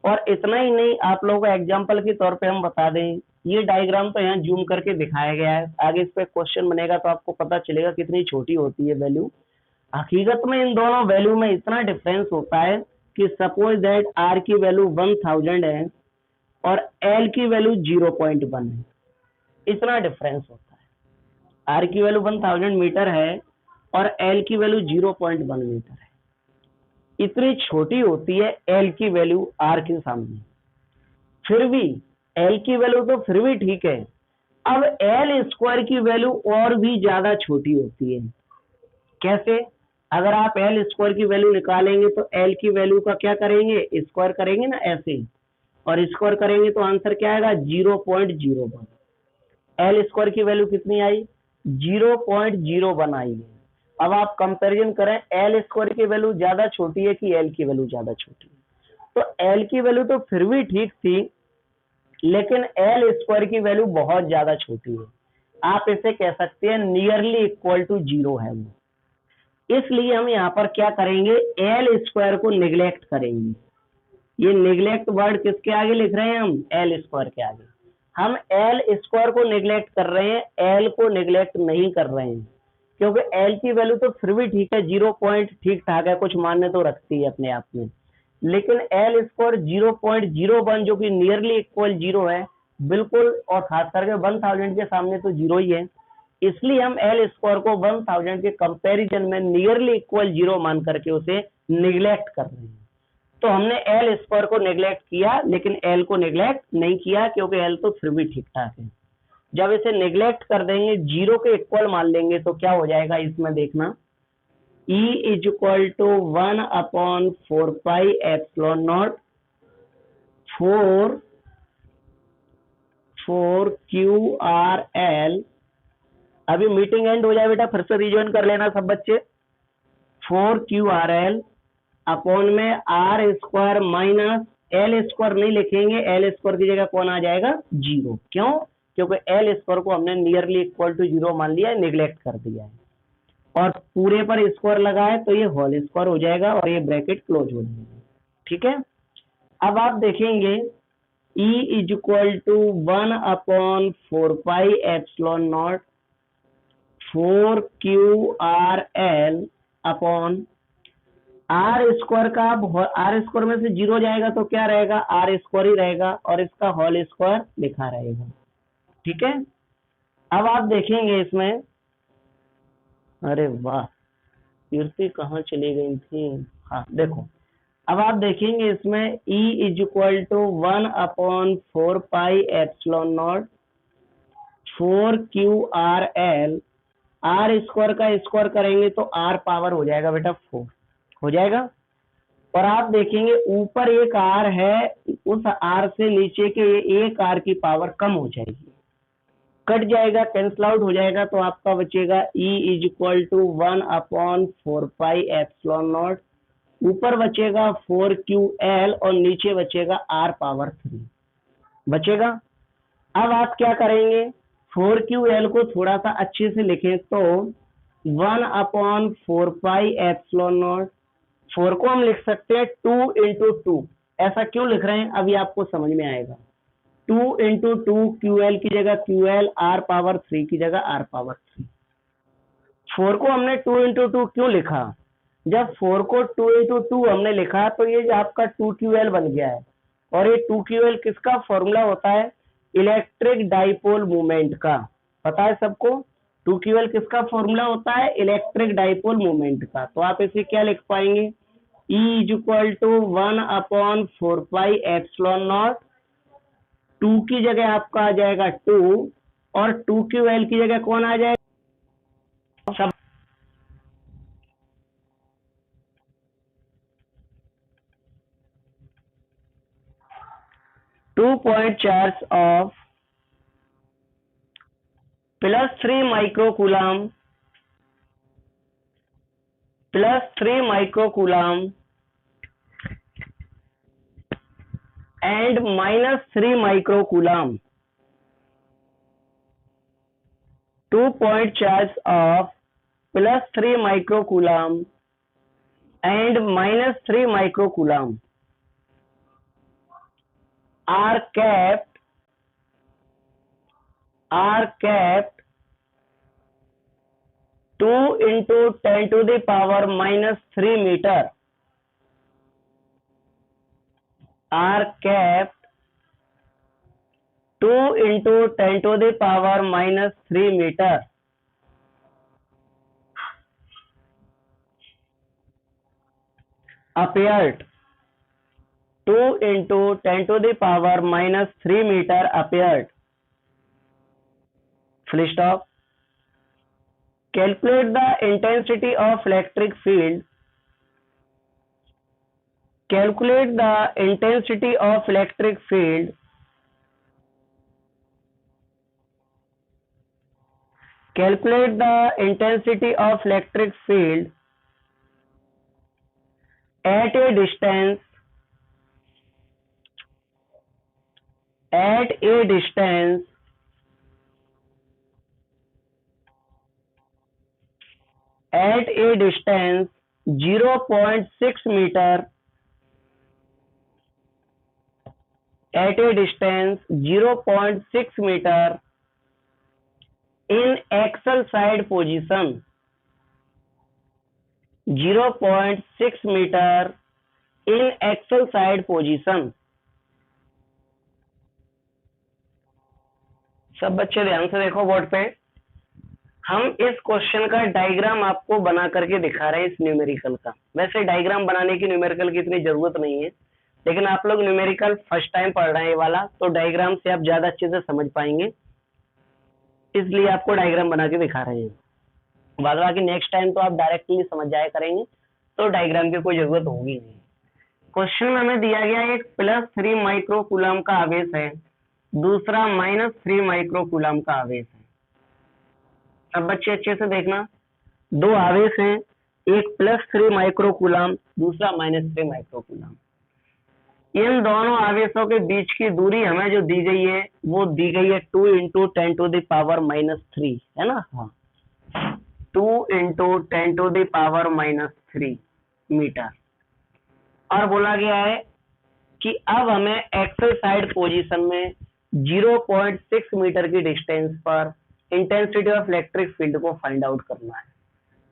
और इतना ही नहीं, आप लोगों को एग्जाम्पल के तौर पे हम बता दें, ये डायग्राम तो यहाँ जूम करके दिखाया गया है, आगे इस पे क्वेश्चन बनेगा तो आपको पता चलेगा कितनी छोटी होती है वैल्यू। हकीकत में इन दोनों वैल्यू में इतना डिफरेंस होता है कि सपोज दैट आर की वैल्यू 1000 है और एल की वैल्यू 0.1 है, इतना डिफरेंस होता है। आर की वैल्यू 1000 मीटर है और एल की वैल्यू 0.1 मीटर है, इतनी छोटी होती है एल की वैल्यू आर के सामने। फिर भी एल की वैल्यू तो फिर भी ठीक है, अब एल स्क्वायर की वैल्यू और भी ज्यादा छोटी होती है। कैसे, अगर आप एल स्क्वायर की वैल्यू निकालेंगे तो एल की वैल्यू का क्या करेंगे, स्क्वायर करेंगे ना ऐसे, और स्क्वायर करेंगे तो आंसर क्या आएगा 0.01। एल स्क्वायर की वैल्यू कितनी आई, 0.01 आई है। अब आप कंपैरिजन करें, एल स्क्वायर की वैल्यू ज्यादा छोटी है कि एल की वैल्यू ज्यादा छोटी है, तो एल की वैल्यू तो फिर भी ठीक थी, लेकिन एल स्क्वायर की वैल्यू बहुत ज्यादा छोटी है। आप इसे कह सकते हैं नियरली इक्वल टू 0 है वो। इसलिए हम यहाँ पर क्या करेंगे, एल स्क्वायर को निगलेक्ट करेंगे। ये निगलेक्ट वर्ड किसके आगे लिख रहे हैं हम, एल स्क्वायर के आगे। हम एल स्क्वायर को निगलेक्ट कर रहे हैं, एल को निगलेक्ट नहीं कर रहे हैं, क्योंकि एल की वैल्यू तो फिर भी ठीक है, 0 पॉइंट ठीक ठाक है, कुछ मान्य तो रखती है अपने आप में, लेकिन एल स्क्वायर 0.01 जो कि नियरली इक्वल 0 है बिल्कुल, और खास करके 1000 के सामने तो 0 ही है। इसलिए हम एल स्क्वायर को 1000 के कंपैरिजन में नियरली इक्वल 0 मान करके उसे निगलेक्ट कर रहे हैं। तो हमने एल स्क्वायर को नेग्लेक्ट किया, लेकिन एल को नेग्लेक्ट नहीं किया, क्योंकि एल तो फिर भी ठीक ठाक है। जब इसे नेग्लेक्ट कर देंगे, 0 के इक्वल मान लेंगे, तो क्या हो जाएगा इसमें देखना, E is equal to 1/4 pi epsilon not 4 QRL। अभी मीटिंग एंड हो जाए बेटा, फिर से रिज्वाइन कर लेना सब बच्चे। 4 QRL अपॉन में R square minus L square नहीं लिखेंगे, एल स्क्वायर की जगह कौन आ जाएगा 0। क्यों, क्योंकि एल स्क्वायर को हमने नियरली इक्वल टू 0 मान लिया है, निगलेक्ट कर दिया है, और पूरे पर स्क्वायर लगा है तो ये होल स्क्वायर हो जाएगा और ये ब्रैकेट क्लोज हो जाएगा। ठीक है, अब आप देखेंगे E is equal to 1/4 pi epsilon not 4 QRL upon R square का, आर स्क्वायर में से 0 जाएगा तो क्या रहेगा, आर स्क्वायर ही रहेगा, और इसका होल स्क्वायर लिखा रहेगा। ठीक है, अब आप देखेंगे इसमें, अरे वाह कीर्ति कहाँ चली गई थी, हाँ देखो, अब आप देखेंगे इसमें E is equal to 1/4 pi epsilon not 4 QRL, R square का स्क्वायर करेंगे तो आर पावर हो जाएगा बेटा 4 हो जाएगा, और आप देखेंगे ऊपर एक आर है, उस आर से नीचे के एक आर की पावर कम हो जाएगी, कट जाएगा, कैंसिल आउट हो जाएगा, तो आपका बचेगा E is equal to 1/4 pi epsilon naught, ऊपर बचेगा 4 QL और नीचे बचेगा R पावर 3 बचेगा। अब आप क्या करेंगे, 4 QL को थोड़ा सा अच्छे से लिखें तो 1/4 पाई एप्सिलॉन नॉट, 4 को हम लिख सकते हैं 2 into 2, ऐसा क्यों लिख रहे हैं अभी आपको समझ में आएगा। 2 into 2 QL की जगह QL, R पावर 3 की जगह R पावर 3। 4 को हमने 2 into 2 क्यों लिखा, जब 4 को 2 into 2 हमने लिखा तो ये आपका 2QL बन गया है, और ये 2QL किसका फॉर्मूला होता है, इलेक्ट्रिक डाइपोल मूवमेंट का, पता है सबको। 2QL किसका फॉर्मूला होता है, इलेक्ट्रिक डाइपोल मूवमेंट का। तो आप इसे क्या लिख पाएंगे, E is equal to 1/4 pi epsilon naught 2 की जगह आपका आ जाएगा 2 और 2 की वैल्यू की जगह कौन आ जाएगा? सब 2 point charge of +3 microcoulomb and -3 microcoulomb. 2 point charge of +3 microcoulomb and -3 microcoulomb are kept 2 into 10 to the power -3 meter, are kept 2 into 10 to the power -3 meter appeared. 2 into 10 to the power -3 meter appeared. Full stop. Calculate the intensity of electric field. Calculate the intensity of electric field Calculate the intensity of electric field at a distance at a distance 0.6 meter at a distance 0.6 meter in axial side position. 0.6 meter in axial side position. सब बच्चे ध्यान से देखो board पे। हम इस question का diagram आपको बना करके दिखा रहे हैं इस न्यूमेरिकल का। वैसे डायग्राम बनाने की न्यूमेरिकल की इतनी जरूरत नहीं है, लेकिन आप लोग न्यूमेरिकल फर्स्ट टाइम पढ़ रहे हैं ये वाला, तो डायग्राम से आप ज्यादा अच्छे से समझ पाएंगे, इसलिए आपको डायग्राम बना के दिखा रहे हैं। बाद बाकी नेक्स्ट टाइम तो आप डायरेक्टली समझ जाया करेंगे, तो डायग्राम की कोई जरूरत होगी नहीं। क्वेश्चन में हमें दिया गया एक +3 माइक्रोकूलम का आवेश है, दूसरा -3 माइक्रोकूलम का आवेश है। अब बच्चे अच्छे से देखना, दो आवेश हैं, एक +3 माइक्रोकूलम, दूसरा -3 माइक्रोकूलम। इन दोनों आवेशों के बीच की दूरी हमें जो दी गई है वो दी गई है 2 into 10 to the power -3, है ना? हाँ, 2 into 10 to the power -3 metre. और बोला गया है कि अब हमें एक्सल साइड पोजीशन में 0.6 मीटर की डिस्टेंस पर इंटेंसिटी ऑफ इलेक्ट्रिक फील्ड को फाइंड आउट करना है।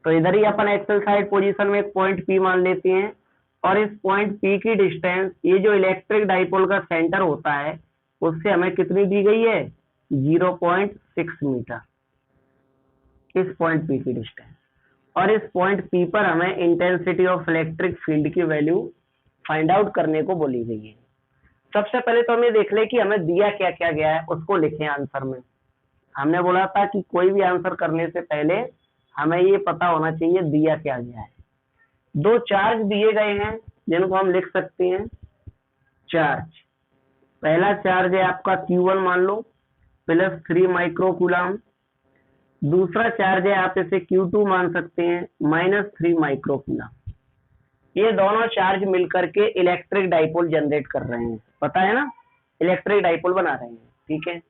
तो इधर ही अपन एक्सल साइड पोजीशन में एक पॉइंट P मान लेते हैं, और इस पॉइंट P की डिस्टेंस, ये जो इलेक्ट्रिक डाइपोल का सेंटर होता है, उससे हमें कितनी दी गई है? 0.6 मीटर, इस पॉइंट P की डिस्टेंस। और इस पॉइंट P पर हमें इंटेंसिटी ऑफ इलेक्ट्रिक फील्ड की वैल्यू फाइंड आउट करने को बोली गई है। सबसे पहले तो हमें देख ले कि हमें दिया क्या क्या गया है, उसको लिखें आंसर में। हमने बोला था कि कोई भी आंसर करने से पहले हमें ये पता होना चाहिए दिया क्या गया है। दो चार्ज दिए गए हैं जिनको हम लिख सकते हैं चार्ज। पहला चार्ज है आपका Q1 मान लो, +3 माइक्रोकूलम। दूसरा चार्ज है, आप इसे Q2 मान सकते हैं, -3 माइक्रोकूलम। ये दोनों चार्ज मिलकर के इलेक्ट्रिक डाइपोल जनरेट कर रहे हैं, पता है ना? इलेक्ट्रिक डाइपोल बना रहे हैं, ठीक है।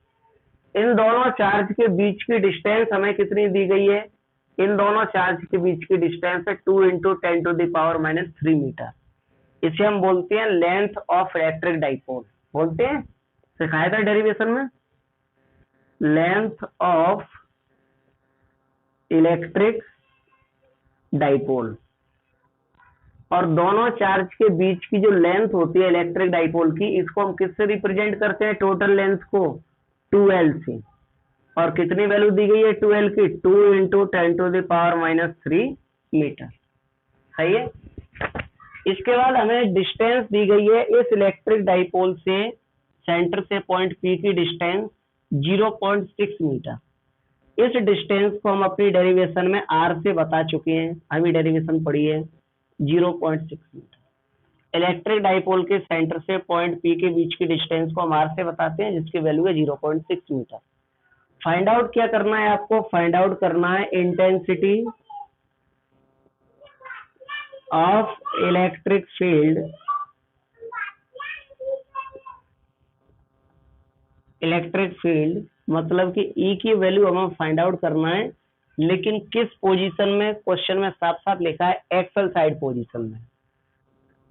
इन दोनों चार्ज के बीच की डिस्टेंस हमें कितनी दी गई है? इन दोनों चार्ज के बीच की डिस्टेंस है 2 into 10 to the power -3 metre. इसे हम बोलते हैं लेंथ ऑफ इलेक्ट्रिक डाइपोल, बोलते हैं, सिखाया था डेरिवेशन में, लेंथ ऑफ इलेक्ट्रिक डाइपोल। और दोनों चार्ज के बीच की जो लेंथ होती है इलेक्ट्रिक डाइपोल की, इसको हम किससे रिप्रेजेंट करते हैं? टोटल लेंथ को 2L से। और कितनी वैल्यू दी गई है 2L की? 2 into 10 to the power -3 metre, सही है। इसके बाद हमें डिस्टेंस दी गई है इस इलेक्ट्रिक डाइपोल से सेंटर से पॉइंट P की डिस्टेंस 0.6 मीटर। इस डिस्टेंस को हम अपनी डेरिवेशन में r से बता चुके हैं, अभी डेरिवेशन पढ़ी है 0.6 मीटर। इलेक्ट्रिक डाइपोल के सेंटर से पॉइंट P के बीच की डिस्टेंस को हम r से बताते हैं, जिसकी वैल्यू है 0.6 मीटर। फाइंड आउट क्या करना है आपको? फाइंड आउट करना है intensity of electric field, electric field मतलब कि E की वैल्यू हमें फाइंड आउट करना है, लेकिन किस पोजीशन में? क्वेश्चन में साफ साफ लिखा है एक्सल साइड पोजीशन में।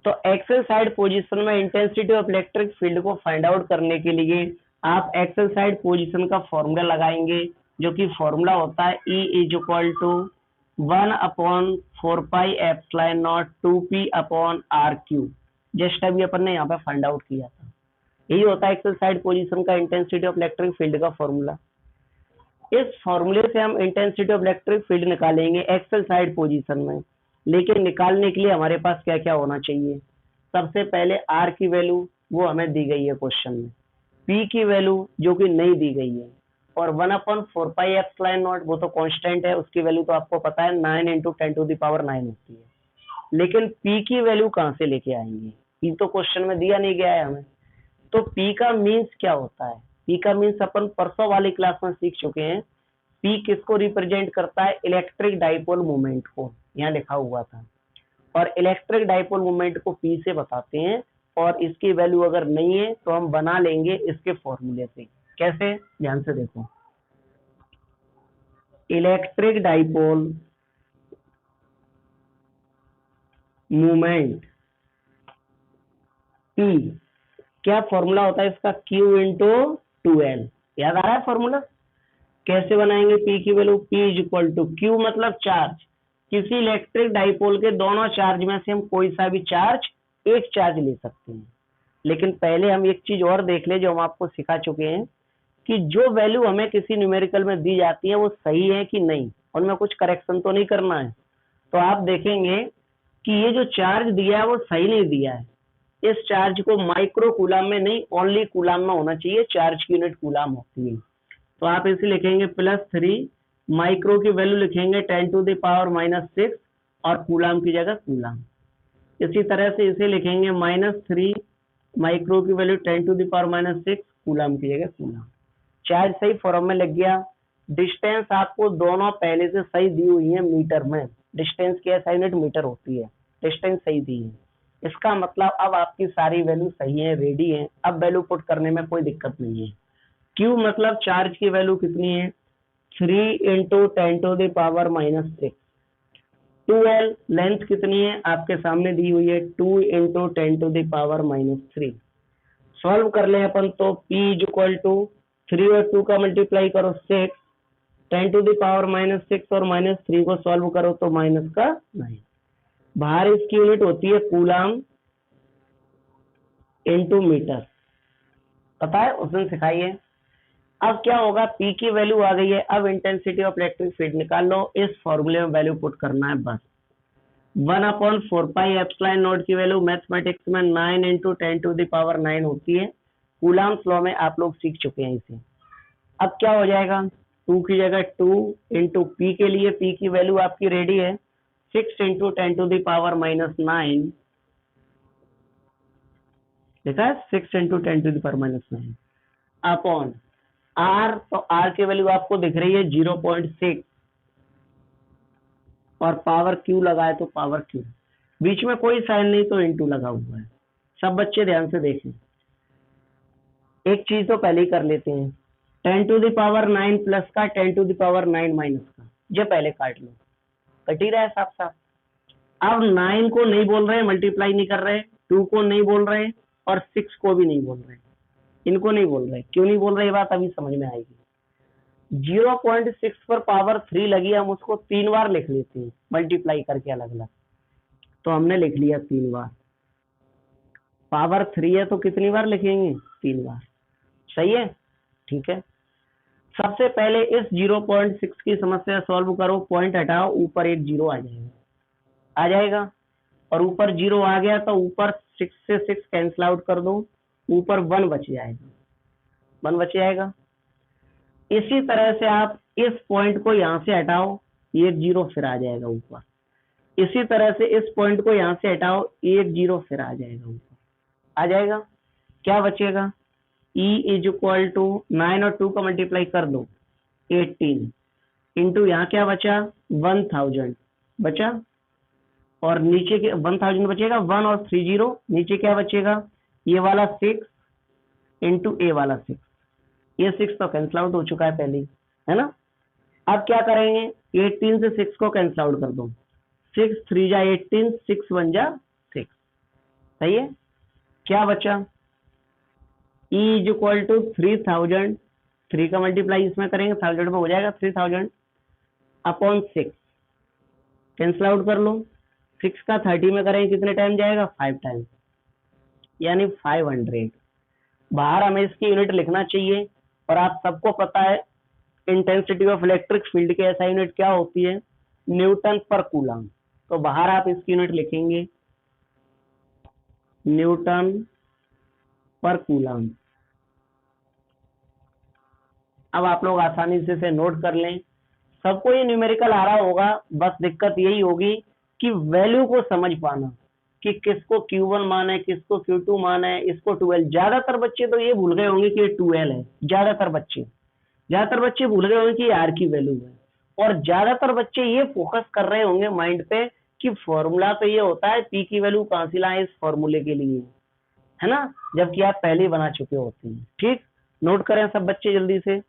तो एक्सल साइड पोजीशन में इंटेंसिटी ऑफ इलेक्ट्रिक फील्ड को फाइंड आउट करने के लिए आप एक्सल साइड पोजीशन का फॉर्मूला लगाएंगे, जो कि फॉर्मूला होता है E is equal to 1/4πε0 2p/r³। Just अभी अपन ने यहाँ पे फाइंड आउट किया था। यही होता है एक्सल साइड पोजीशन का इंटेंसिटी ऑफ इलेक्ट्रिक फील्ड का फॉर्मूला। इस फॉर्मूले से हम इंटेंसिटी ऑफ इलेक्ट्रिक फील्ड निकालेंगे एक्सल साइड पोजीशन में, लेकिन निकालने के लिए हमारे पास क्या क्या होना चाहिए? सबसे पहले R की वैल्यू वो हमें दी गई है क्वेश्चन में, P की वैल्यू जो कि नहीं दी गई है, और 1/4πε0 वो तो कांस्टेंट है, उसकी वैल्यू तो आपको पता है 9 × 10⁹ होती है। लेकिन P की वैल्यू कहाँ से लेके आएंगे? P तो क्वेश्चन में दिया नहीं गया है हमें। तो P का मीन्स क्या होता है? P का मीन्स अपन परसों वाली क्लास में सीख चुके हैं। P किसको रिप्रेजेंट करता है? इलेक्ट्रिक डाइपोल मोमेंट को, यहाँ लिखा हुआ था। और इलेक्ट्रिक डाइपोल मोमेंट को P से बताते हैं, और इसकी वैल्यू अगर नहीं है तो हम बना लेंगे इसके फॉर्मूले से। कैसे? ध्यान से देखो, इलेक्ट्रिक डाइपोल मोमेंट P, क्या फॉर्मूला होता है इसका? Q × 2L। याद आ रहा है फॉर्मूला? कैसे बनाएंगे P की value? P is equal to Q मतलब चार्ज। किसी इलेक्ट्रिक डाइपोल के दोनों चार्ज में से हम कोई सा भी चार्ज, एक चार्ज ले सकते हैं। लेकिन पहले हम एक चीज और देख ले, जो हम आपको सिखा चुके हैं, कि जो वैल्यू हमें किसी न्यूमेरिकल में दी जाती है वो सही है कि नहीं, उनमें कुछ करेक्शन तो नहीं करना है। तो आप देखेंगे कि ये जो चार्ज दिया है वो सही नहीं दिया है। इस चार्ज को माइक्रो कूलाम में नहीं, ओनली कूलाम में होना चाहिए। चार्ज की यूनिट कूलाम होती है। तो आप इसे लिखेंगे +3, माइक्रो की वैल्यू लिखेंगे 10⁻⁻⁶, और कूलाम की जगह कूलाम। इसी तरह से इसे लिखेंगे -3, माइक्रो की वैल्यू 10⁻⁻6, कूलाम की जगह कूलाम। चार्ज सही फॉर्म में लग गया। डिस्टेंस आपको दोनों पहले से सही दी हुई है मीटर में। डिस्टेंस की SI यूनिट मीटर होती है, डिस्टेंस सही दी है। इसका मतलब अब आपकी सारी वैल्यू सही है, रेडी है। अब वैल्यू पुट करने में कोई दिक्कत नहीं है। Q मतलब चार्ज की वैल्यू कितनी है? 3 × 10⁻⁻6। 2L लेंथ कितनी है? आपके सामने दी हुई है 2 × 10⁻³ सॉल्व कर ले अपन। तो P इज इक्वल टू 3 और 2 का मल्टीप्लाई करो 6, 10⁻⁻6 और -3 को सॉल्व करो तो -9। बाहर इसकी यूनिट होती है कूलाम × मीटर, पता है, उस दिन सिखाई है। अब क्या होगा? P की वैल्यू आ गई है। अब इंटेंसिटी ऑफ इलेक्ट्रिक फील्ड निकाल लो। इस फॉर्मूले में वैल्यू पुट करना है बस। 1/4πε0 की वैल्यू मैथमेटिक्स में 9 × 10⁹ होती है। कूलाम्स लॉ में आप लोग सीख चुके हैं इसे। अब क्या हो जाएगा? 2 की जगह 2 × P के लिए P की वैल्यू आपकी रेडी है 6 × 10⁻⁹ लिखा है 6 × 10⁻⁹ अपॉन R। तो R की वैल्यू आपको दिख रही है 0.6, और पावर Q लगाए तो पावर Q, बीच में कोई साइन नहीं तो इंटू लगा हुआ है। सब बच्चे ध्यान से देखें। एक चीज तो पहले ही कर लेते हैं, 10⁻9 प्लस का 10⁻9 माइनस का, ये पहले काट लो, कट ही रहा है साफ साफ। अब 9 को नहीं बोल रहे, मल्टीप्लाई नहीं कर रहे, 2 को नहीं बोल रहे, और 6 को भी नहीं बोल रहे। इनको नहीं बोल रहे। क्यों नहीं बोल रहे, ये बात अभी समझ में आएगी। 0.6 पर पावर 3 लगी, हम उसको 3 बार लिख लेते हैं मल्टीप्लाई करके अलग अलग। तो हमने लिख लिया 3 बार। पावर 3 है तो कितनी बार लिखेंगे? 3 बार। सही है, ठीक है। सबसे पहले इस 0.6 की समस्या सॉल्व करो। पॉइंट हटाओ, ऊपर एक 0 आ जाएगा, आ जाएगा। और ऊपर 0 आ गया तो ऊपर 6 से 6 कैंसिल आउट कर दो, ऊपर 1 बच जाएगा, 1 बच जाएगा। इसी तरह से आप इस पॉइंट को यहां से हटाओ, एक जीरो फिर आ जाएगा ऊपर। इसी तरह से इस पॉइंट को यहां से हटाओ, एक जीरो फिर आ जाएगा ऊपर, आ जाएगा। क्या बचेगा, E इज इक्वल टू 9 और 2 का मल्टीप्लाई कर दो 18 इंटू यहाँ क्या बचा 1000 बचा, और नीचे के 1000 बचेगा, 1 और 3 जीरो, नीचे क्या बचेगा ये वाला 6 इंटू ए वाला 6, ये 6 तो कैंसिल आउट हो चुका है पहले ही, है ना। अब क्या करेंगे, 18 से 6 को कैंसिल आउट कर दो, 6 3 जा 18, 6 1 जा 6, सही है। क्या बचा, E इज इक्वल टू 3000, 3 का मल्टीप्लाई इसमें करेंगे 1000 में हो जाएगा 3000 अपॉन 6, कैंसिल आउट कर लो, 6 का 30 में करेंगे कितने टाइम जाएगा 5 टाइम, यानी 500। बाहर हमें इसकी यूनिट लिखना चाहिए, और आप सबको पता है इंटेंसिटी ऑफ इलेक्ट्रिक फील्ड की ऐसा यूनिट क्या होती है, न्यूटन पर कूलम। तो बाहर आप इसकी यूनिट लिखेंगे न्यूटन पर कूलम। अब आप लोग आसानी से इसे नोट कर लें, सबको ये न्यूमेरिकल आ रहा होगा, बस दिक्कत यही होगी कि वैल्यू को समझ पाना कि किसको Q1 माना है, किसको Q2 माना है, इसको 12। ज्यादातर बच्चे तो ये भूल गए होंगे कि ये 12 है, ज्यादातर बच्चे भूल गए होंगे कि ये R की वैल्यू है, और ज्यादातर बच्चे ये फोकस कर रहे होंगे माइंड पे कि फॉर्मूला तो ये होता है P की वैल्यू कहां से लाएं इस फॉर्मूले के लिए, है ना, जबकि आप पहले ही बना चुके होते हैं। ठीक, नोट करें सब बच्चे जल्दी से।